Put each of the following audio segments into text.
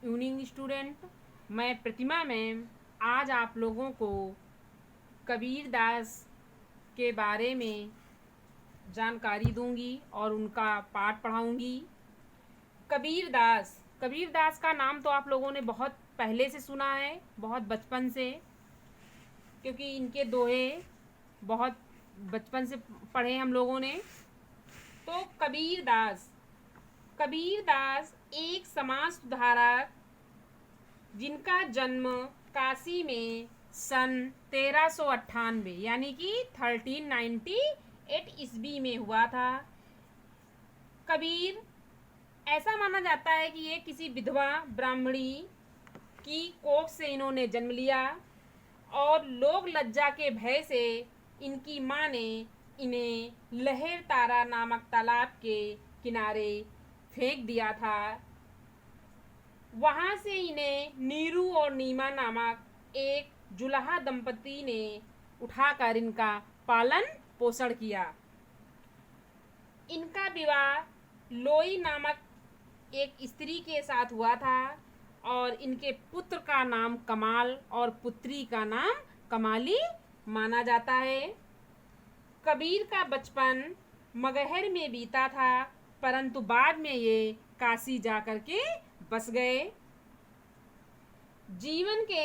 Evening student. मैं प्रतिमा ma'am आज आप लोगों को कबीर दास के बारे में जानकारी दूंगी और उनका पाठ पढ़ाऊंगी। कबीर दास का नाम तो आप लोगों ने बहुत पहले से सुना है, बहुत बचपन से, क्योंकि इनके दोहे बहुत बचपन से पढ़े हम लोगों ने। तो कबीर दास एक समाज सुधारक जिनका जन्म काशी में सन 1398 यानी कि 1398 ईस्वी में हुआ था। कबीर ऐसा माना जाता है कि ये किसी विधवा ब्राह्मणी की कोख से इन्होंने जन्म लिया और लोक लज्जा के भय से इनकी माँ ने इन्हें लहर तारा नामक तालाब के किनारे फेंक दिया था। वहाँ से इन्हें नीरू और नीमा नामक एक जुलाहा दंपति ने उठाकर इनका पालन पोषण किया। इनका विवाह लोई नामक एक स्त्री के साथ हुआ था और इनके पुत्र का नाम कमाल और पुत्री का नाम कमाली माना जाता है। कबीर का बचपन मगहर में बीता था, परंतु बाद में ये काशी जाकर के बस गए। जीवन के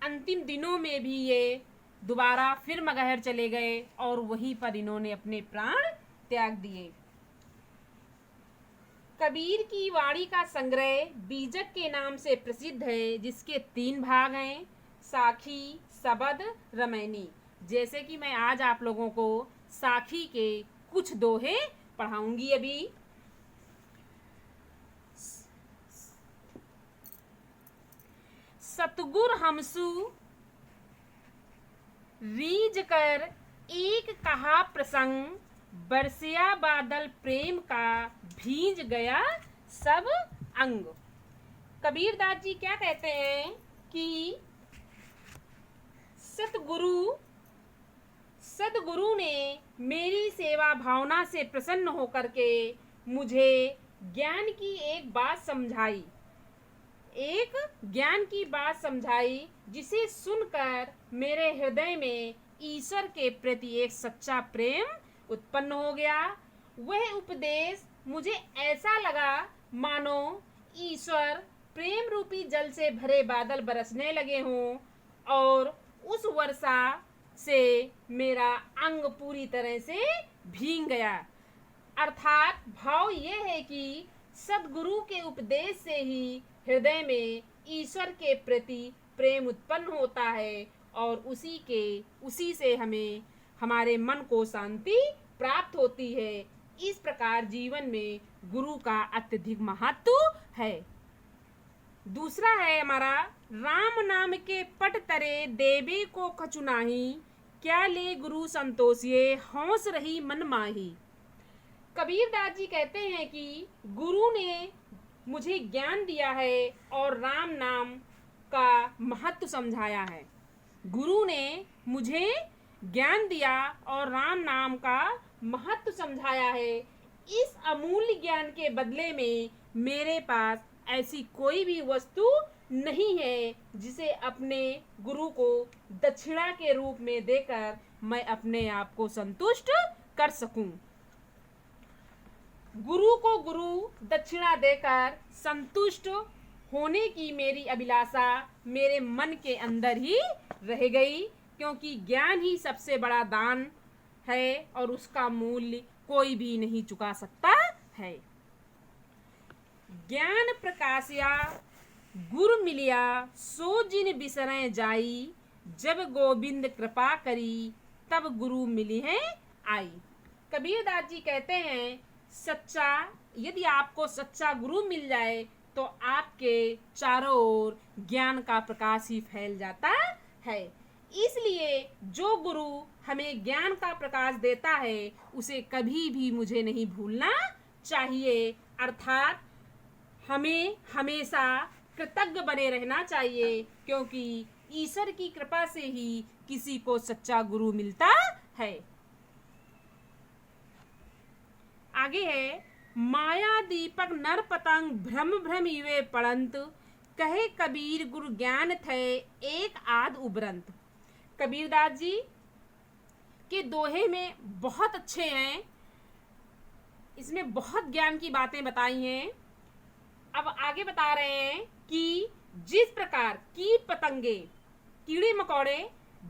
अंतिम दिनों में भी ये दोबारा फिर मगहर चले गए और वहीं पर इन्होंने अपने प्राण त्याग दिए। कबीर की वाणी का संग्रह बीजक के नाम से प्रसिद्ध है, जिसके 3 भाग हैं, साखी, सबद, रमैनी। जैसे कि मैं आज आप लोगों को साखी के कुछ दोहे पढ़ाऊंगी। अभी सतगुर हमसु रीझ कर एक कहा प्रसंग, बरसिया बादल प्रेम का भींज गया सब अंग। कबीर दास जी क्या कहते हैं कि सतगुरु ने मेरी सेवा भावना से प्रसन्न होकर के मुझे ज्ञान की एक बात समझाई, जिसे सुनकर मेरे हृदय में ईश्वर के प्रति एक सच्चा प्रेम उत्पन्न हो गया। वह उपदेश मुझे ऐसा लगा मानो ईश्वर प्रेम रूपी जल से भरे बादल बरसने लगे हों और उस वर्षा से मेरा अंग पूरी तरह से भीग गया। अर्थात भाव यह है कि सद्गुरु के उपदेश से ही हृदय में ईश्वर के प्रति प्रेम उत्पन्न होता है और उसी से हमें हमारे मन को शांति प्राप्त होती है। इस प्रकार जीवन में गुरु का अत्यधिक महत्व है। दूसरा है हमारा, राम नाम के पट तरे देवे को कछु नाही, क्या ले गुरु संतोषिए हौस रही मन माही। कबीर दास जी कहते हैं कि गुरु ने मुझे ज्ञान दिया है और राम नाम का महत्व समझाया है। गुरु ने मुझे ज्ञान दिया और राम नाम का महत्व समझाया है। इस अमूल्य ज्ञान के बदले में मेरे पास ऐसी कोई भी वस्तु नहीं है जिसे अपने गुरु को दक्षिणा के रूप में देकर मैं अपने आप को संतुष्ट कर सकूं। गुरु को गुरु दक्षिणा देकर संतुष्ट होने की मेरी अभिलाषा मेरे मन के अंदर ही रह गई, क्योंकि ज्ञान ही सबसे बड़ा दान है और उसका मूल्य कोई भी नहीं चुका सकता है। ज्ञान प्रकाशया गुर मिलिया सो जिन बिसरें जाई, जब गोविंद कृपा करी तब गुरु मिली है आई। कबीर दास जी कहते हैं यदि आपको सच्चा गुरु मिल जाए तो आपके चारों ओर ज्ञान का प्रकाश ही फैल जाता है। इसलिए जो गुरु हमें ज्ञान का प्रकाश देता है उसे कभी भी मुझे नहीं भूलना चाहिए। अर्थात हमें हमेशा कृतज्ञ बने रहना चाहिए, क्योंकि ईश्वर की कृपा से ही किसी को सच्चा गुरु मिलता है। आगे है, माया दीपक नर पतंग भ्रम भ्रम युवे पड़ंत, कहे कबीर गुरु ज्ञान थे एक आध उबरंत। कबीरदास जी के दोहे में बहुत अच्छे हैं, इसमें बहुत ज्ञान की बातें बताई हैं। अब आगे बता रहे हैं कि जिस प्रकार कीट पतंगे कीड़े मकोड़े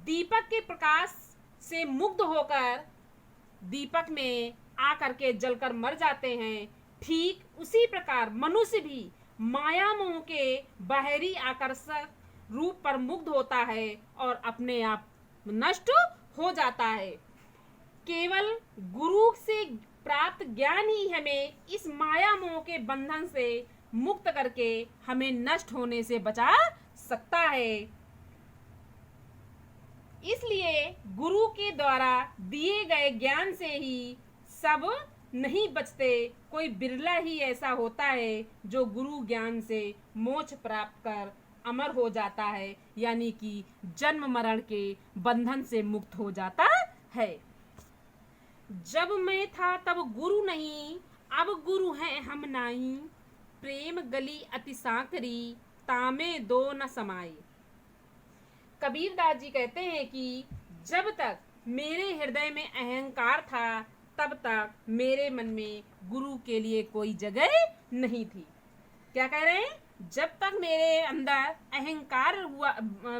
दीपक के प्रकाश से मुग्ध होकर दीपक में आकर के जलकर मर जाते हैं, ठीक उसी प्रकार मनुष्य भी माया मोह के बाहरी आकर्षक रूप पर मुग्ध होता है और अपने आप नष्ट हो जाता है। केवल गुरु से प्राप्त ज्ञान ही हमें इस माया मोह के बंधन से मुक्त करके हमें नष्ट होने से बचा सकता है। इसलिए गुरु के द्वारा दिए गए ज्ञान से ही सब नहीं बचते, कोई बिरला ही ऐसा होता है जो गुरु ज्ञान से मोक्ष प्राप्त कर अमर हो जाता है, यानी कि जन्म मरण के बंधन से मुक्त हो जाता है। जब मैं था तब गुरु नहीं, अब गुरु हैं हम नाही, प्रेम गली अति सांकरी, तामे दो न समाई। कबीरदास जी कहते हैं कि जब तक मेरे हृदय में अहंकार था तब तक मेरे मन में गुरु के लिए कोई जगह नहीं थी। क्या कह रहे हैं? जब तक मेरे अंदर अहंकार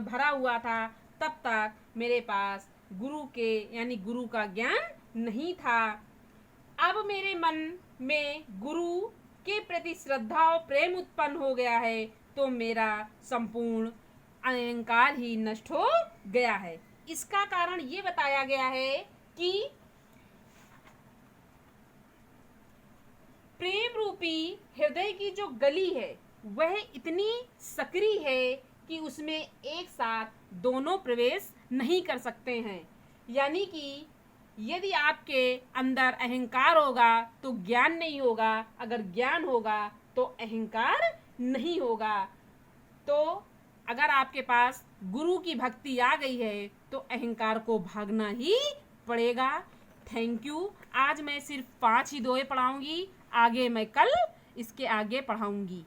भरा हुआ था तब तक मेरे पास गुरु के यानी गुरु का ज्ञान नहीं था। अब मेरे मन में गुरु के प्रति श्रद्धा और प्रेम उत्पन्न हो गया है तो मेरा संपूर्ण अहंकार ही नष्ट हो गया है। इसका कारण ये बताया गया है कि प्रेम रूपी हृदय की जो गली है वह इतनी सक्रिय है कि उसमें एक साथ दोनों प्रवेश नहीं कर सकते हैं। यानी कि यदि आपके अंदर अहंकार होगा तो ज्ञान नहीं होगा, अगर ज्ञान होगा तो अहंकार नहीं होगा। तो अगर आपके पास गुरु की भक्ति आ गई है तो अहंकार को भागना ही पड़ेगा। Thank you. आज मैं सिर्फ 5 ही दोहे पढ़ाऊंगी, आगे मैं कल इसके आगे पढ़ाऊंगी।